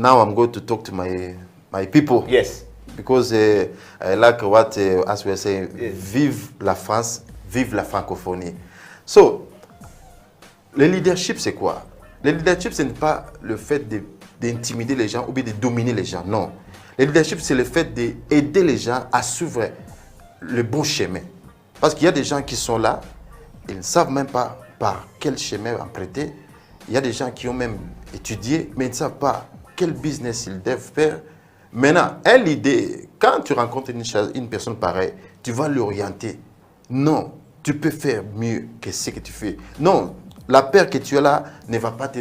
now I'm going to talk to my people. Yes. Because I like what, as we are saying, vive la France, vive la francophonie. So, le leadership, c'est quoi? Le leadership, ce n'est pas le fait d'intimider les gens ou bien de dominer les gens, non. Le leadership, c'est le fait d'aider les gens à suivre le bon chemin. Parce qu'il y a des gens qui sont là, ils ne savent même pas par quel chemin emprunter. Il y a des gens qui ont même étudié, mais ils ne savent pas quel business ils doivent faire. Maintenant, l'idée, quand tu rencontres une personne pareille, tu vas l'orienter. Non, tu peux faire mieux que ce que tu fais. Non, la peur que tu as là ne va pas te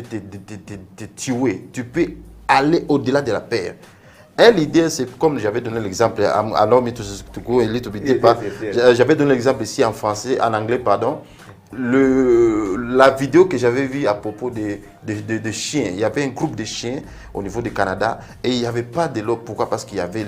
tuer. Tu peux aller au-delà de la peur. L'idée, c'est comme j'avais donné l'exemple, j'avais donné l'exemple ici en français, en anglais, pardon. La vidéo que j'avais vue à propos de chiens, il y avait un groupe de chiens au niveau du Canada et il n'y avait pas de l'eau. Pourquoi? Parce qu'il y avait,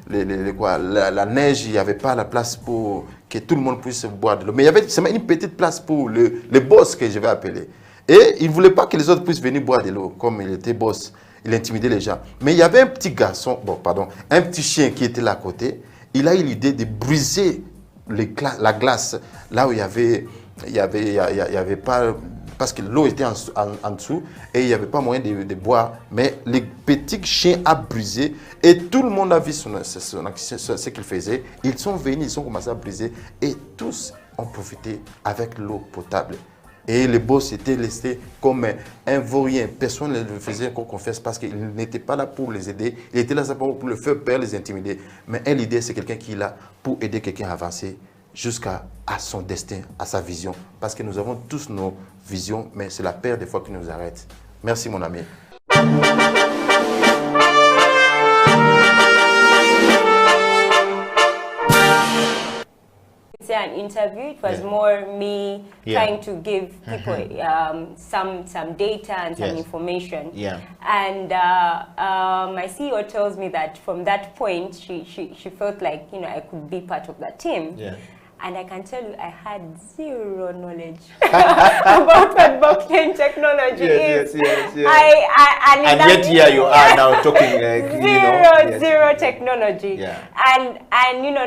la neige, il n'y avait pas la place pour que tout le monde puisse boire de l'eau. Mais il y avait seulement une petite place pour le boss que je vais appeler. Et il ne voulait pas que les autres puissent venir boire de l'eau, comme il était boss. Il intimidait les gens. Mais il y avait un petit garçon, un petit chien qui était là à côté. Il a eu l'idée de briser la glace là où il y avait pas, parce que l'eau était en dessous et il n'y avait pas moyen de boire, mais le petit chien a brisé et tout le monde a vu ce qu'il faisait. Ils sont venus, ils ont commencé à briser et tous ont profité avec l'eau potable. Et le boss était laissé comme un vaurien. Personne ne le faisait confiance parce qu'il n'était pas là pour les aider. Il était là simplement pour le faire peur, les intimider. Mais l'idée, c'est quelqu'un qui est là pour aider quelqu'un à avancer jusqu'à son destin, à sa vision. Parce que nous avons tous nos visions, mais c'est la peur des fois qui nous arrête. Merci mon ami. An interview. It was more me trying to give people some data and some information. And my CEO tells me that from that point she felt like I could be part of that team. And I can tell you, I had zero knowledge about what blockchain technology is. And yet here you are now talking zero technology. And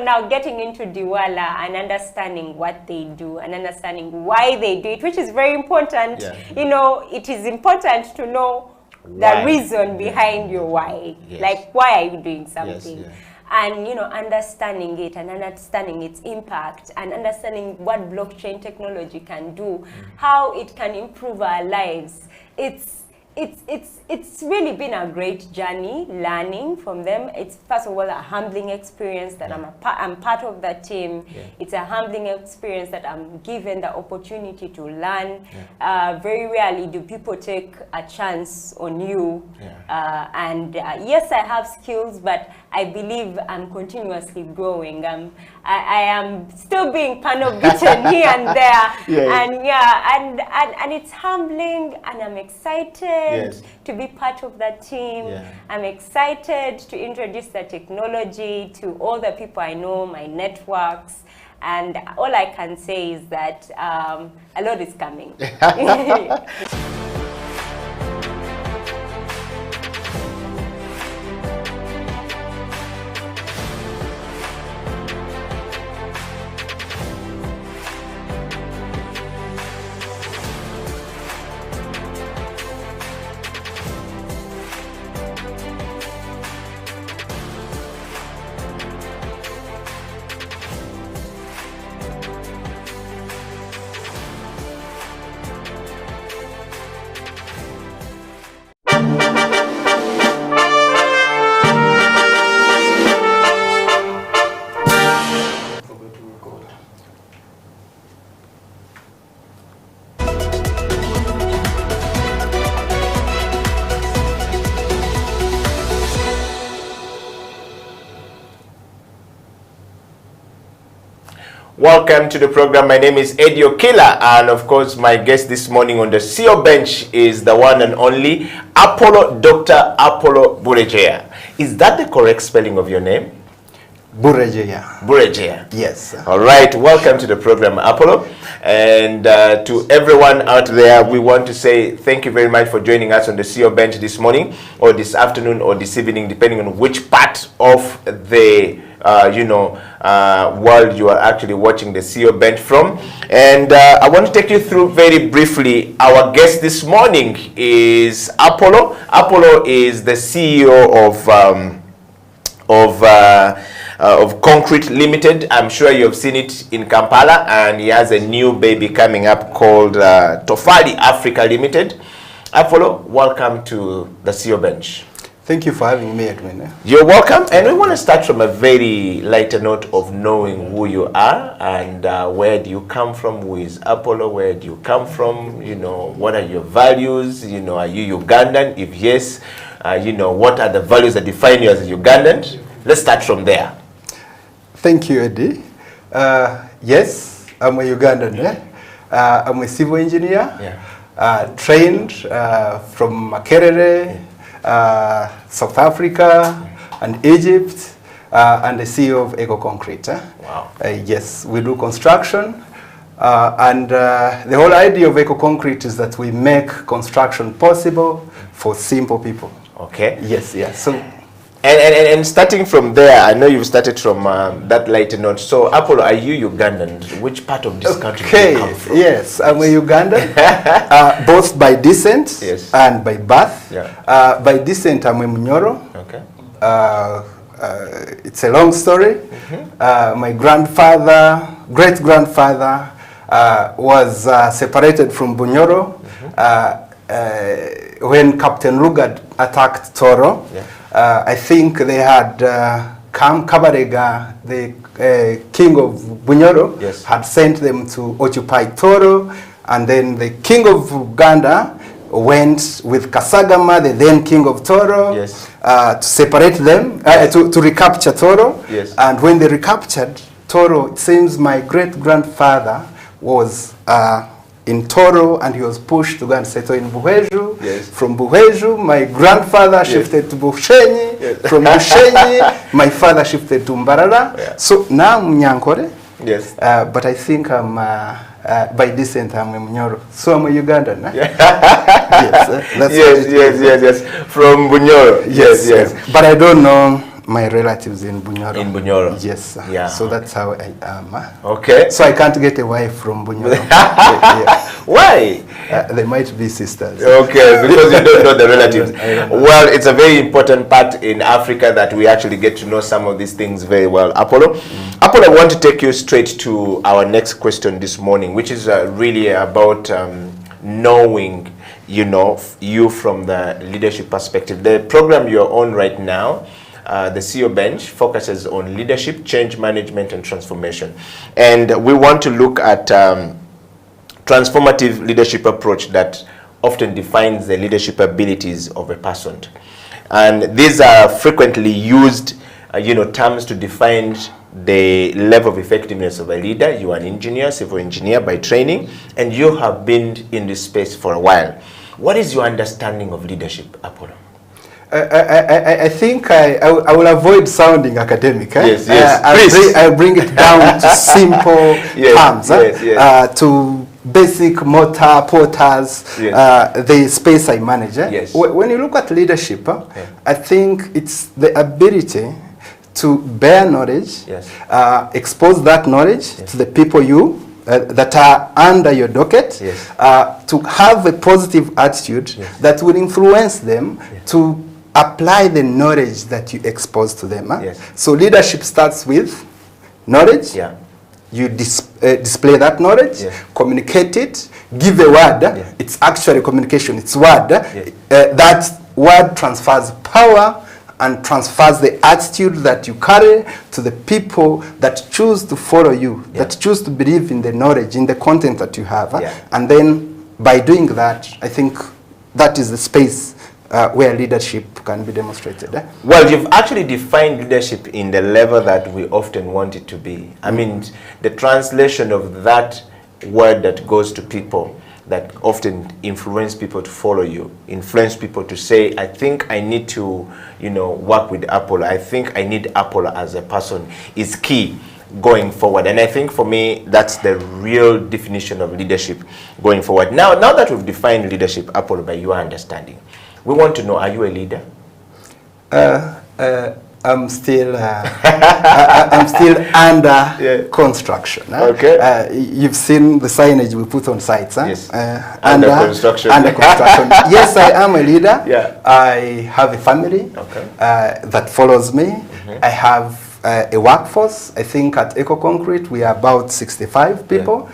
now getting into Diwala and understanding what they do and understanding why they do it, which is very important. It is important to know the reason behind your why. Like, why are you doing something? And understanding it and understanding its impact and understanding what blockchain technology can do, how it can improve our lives. It's really been a great journey learning from them. It's first of all a humbling experience that I'm part of that team. It's a humbling experience that I'm given the opportunity to learn. Very rarely do people take a chance on you. Yes, I have skills, but I believe I'm continuously growing. I am still being bitten here and there. And it's humbling, and I'm excited to be part of that team. I'm excited to introduce the technology to all the people I know, my networks. And all I can say is that a lot is coming. Welcome to the program. My name is Eddie Okila, and of course my guest this morning on the CEO bench is the one and only Dr. Apollo Buregeya. Is that the correct spelling of your name? Buregeya. Buregeya. Yes. All right, welcome to the program, Apollo. And to everyone out there, we want to say thank you very much for joining us on the CEO Bench this morning, or this afternoon, or this evening, depending on which part of the world you are actually watching the CEO Bench from. And I want to take you through very briefly. Our guest this morning is Apollo. Apollo is the CEO of Concrete Limited. I'm sure you have seen it in Kampala, and he has a new baby coming up called Tofali Africa Limited. Apollo, welcome to the CEO Bench. Thank you for having me, Edwin. You're welcome, and we want to start from a very lighter note of knowing who you are and where do you come from. Who is Apollo? Where do you come from? What are your values? Are you Ugandan? If yes, what are the values that define you as a Ugandan? Let's start from there. Thank you, Eddie. Yes, I'm a Ugandan. I'm a civil engineer, trained from Makerere, South Africa, and Egypt, and the CEO of Eco Concrete. Wow. Yes, we do construction, and the whole idea of Eco Concrete is that we make construction possible for simple people. Okay. Yes, yes. So. And starting from there, I know you've started from that lighter note. So, Apollo, are you Ugandan? Which part of this country do you come from? Yes, I'm a Ugandan, both by descent and by birth. Yeah. By descent, I'm a Munyoro. Okay. It's a long story. My great-grandfather, was separated from Bunyoro when Captain Rugard attacked Toro. Yeah. I think they had Kabarega, the king of Bunyoro, had sent them to occupy Toro, and then the king of Uganda went with Kasagama, the then king of Toro, to separate them, to recapture Toro. Yes. And when they recaptured Toro, it seems my great-grandfather was in Toro, and he was pushed to go and settle in Buheju. Yes. From Buheju, my grandfather shifted to Bushenyi. From Bushenyi, my father shifted to Mbarara. Yeah. So now I'm Nyankore. Yes. But I think I'm, by descent, I'm a Munyoro. So I'm a Ugandan. Yes. From Bunyoro. Yes. But I don't know my relatives in Bunyoro. In Bunyoro. Yes. Yeah. So that's how I am. Okay. So I can't get a wife from Bunyoro. Why? They might be sisters. Okay, because you don't know the relatives. Well, it's a very important part in Africa that we actually get to know some of these things very well. Apollo, I want to take you straight to our next question this morning, which is really about knowing, you from the leadership perspective. The program you're on right now, the CEO Bench, focuses on leadership, change management, and transformation. And we want to look at transformative leadership approach that often defines the leadership abilities of a person. And these are frequently used, terms to define the level of effectiveness of a leader. You are an engineer, civil engineer by training, and you have been in this space for a while. What is your understanding of leadership, Apollo? I think I will avoid sounding academic. Yes. I bring it down to simple terms, to basic motor porters, the space I manage. When you look at leadership, I think it's the ability to bear knowledge, expose that knowledge to the people that are under your docket, to have a positive attitude that will influence them to apply the knowledge that you expose to them. So leadership starts with knowledge. You display that knowledge, communicate it, give a word. It's actually communication, it's word. That word transfers power and transfers the attitude that you carry to the people that choose to follow you, that choose to believe in the knowledge, in the content that you have. And then by doing that, I think that is the space where leadership can be demonstrated. Well, you've actually defined leadership in the level that we often want it to be. I mean, the translation of that word that goes to people that often influence people to follow you, influence people to say, I think I need to, you know, work with Apollo. I think I need Apollo as a person, is key going forward. And I think for me, that's the real definition of leadership going forward. Now that we've defined leadership, Apollo, by your understanding, we want to know, are you a leader? I'm still I'm still under construction. Okay. You've seen the signage we put on sites. Yes. Under construction. Under construction. Yes, I am a leader. Yeah. I have a family that follows me. I have a workforce. I think at Eco Concrete we are about 65 people,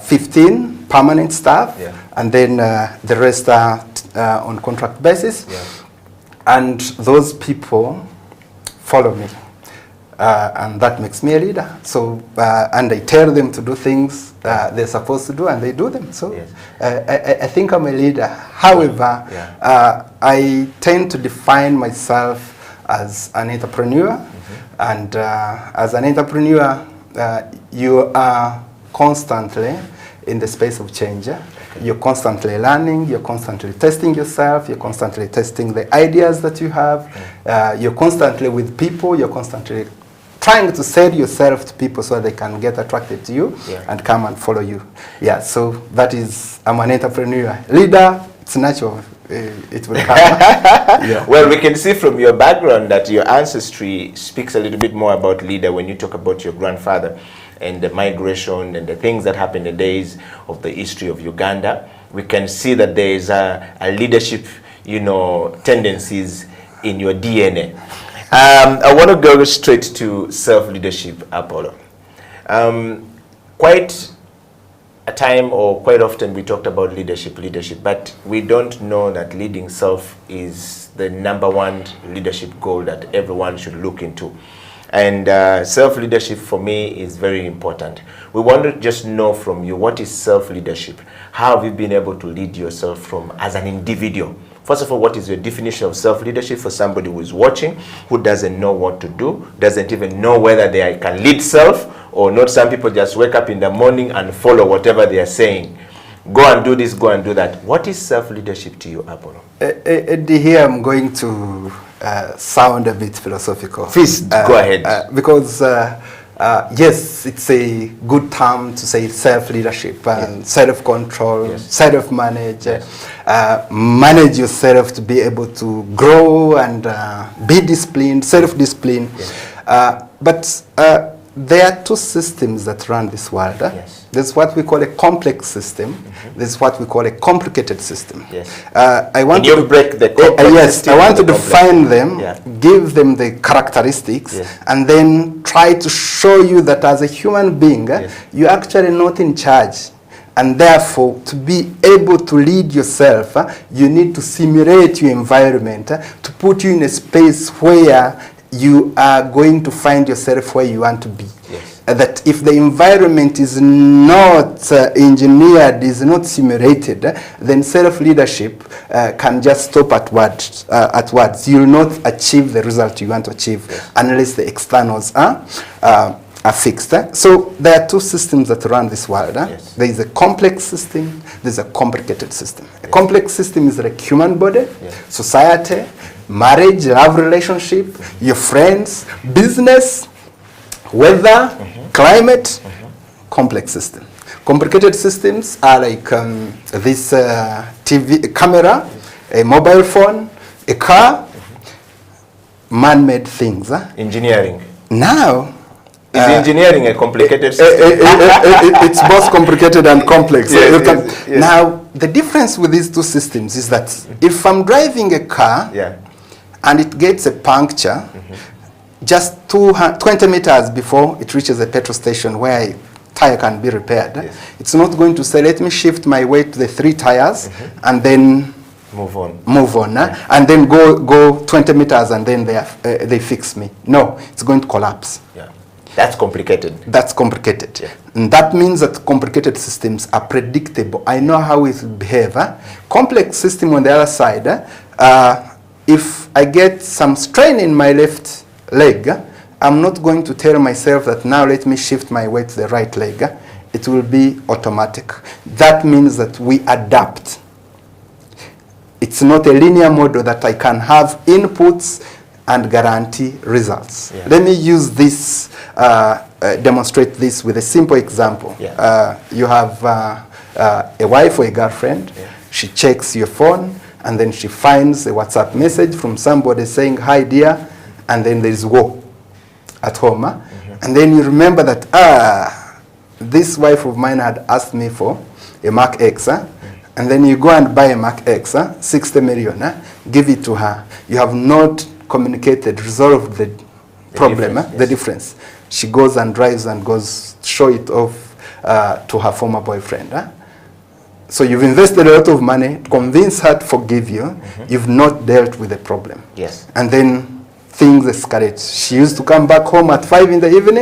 15 permanent staff, and then the rest are on contract basis. Yeah. And those people follow me, and that makes me a leader. So, and I tell them to do things they're supposed to do, and they do them. So, I think I'm a leader. However, I tend to define myself as an entrepreneur, and as an entrepreneur, you are constantly in the space of change. You're constantly learning, you're constantly testing yourself, you're constantly testing the ideas that you have, you're constantly with people, you're constantly trying to sell yourself to people so they can get attracted to you and come and follow you. Yeah, so that is, I'm an entrepreneur. Leader, it's natural. It will come. Well, we can see from your background that your ancestry speaks a little bit more about leader when you talk about your grandfather and the migration and the things that happened in the days of the history of Uganda. We can see that there is a leadership, you know, tendencies in your DNA. I want to go straight to self-leadership, Apollo. Quite a time, or quite often, we talked about leadership, but we don't know that leading self is the #1 leadership goal that everyone should look into. And self-leadership for me is very important. We want to just know from you, what is self-leadership? How have you been able to lead yourself from as an individual? First of all, what is your definition of self-leadership for somebody who is watching, who doesn't know what to do, doesn't even know whether they can lead self or not? Some people just wake up in the morning and follow whatever they are saying. Go and do this, go and do that. What is self-leadership to you, Apollo? Here I'm going to sound a bit philosophical. Please, go ahead. Because yes, it's a good term to say self-leadership and self-control, self-manage, manage yourself to be able to grow and be disciplined, self-discipline. But there are two systems that run this world. There's what we call a complex system. There's what we call a complicated system. I want to break the complex system. I want to define them, give them the characteristics, and then try to show you that as a human being, you're actually not in charge. And therefore, to be able to lead yourself, you need to simulate your environment to put you in a space where you are going to find yourself where you want to be. That if the environment is not engineered, is not simulated, then self-leadership can just stop at words. You will not achieve the result you want to achieve unless the externals are fixed. So there are two systems that run this world. There is a complex system, there's a complicated system. A complex system is like human body, society, marriage, love relationship, your friends, business, weather, climate, complex system. Complicated systems are like this TV camera, a mobile phone, a car, man-made things. Engineering. Now, is engineering a complicated system? It's both complicated and complex. Now, the difference with these two systems is that if I'm driving a car and it gets a puncture, just 20 meters before it reaches a petrol station where a tire can be repaired, it's not going to say, let me shift my weight to the 3 tires and then move on, and then go 20 meters and then they fix me. No, it's going to collapse. That's complicated. That's complicated. And that means that complicated systems are predictable. I know how it will behave. Complex system on the other side, if I get some strain in my left leg, I'm not going to tell myself that now let me shift my weight to the right leg. it will be automatic. That means that we adapt. It's not a linear model that I can have inputs and guarantee results. Yeah. Let me use this, demonstrate this with a simple example. Yeah. You have a wife or a girlfriend. Yeah. She checks your phone, and then she finds a WhatsApp message from somebody saying, "Hi dear," and then there's war at home. And then you remember that, this wife of mine had asked me for a Mac X. And then you go and buy a Mac X, 60 million, give it to her. You have not communicated, resolved the problem, difference, yes. the difference. She goes and drives and goes show it off to her former boyfriend. So you've invested a lot of money, convince her to forgive you. You've not dealt with the problem. Yes. And then things escalate. She used to come back home at 5 in the evening.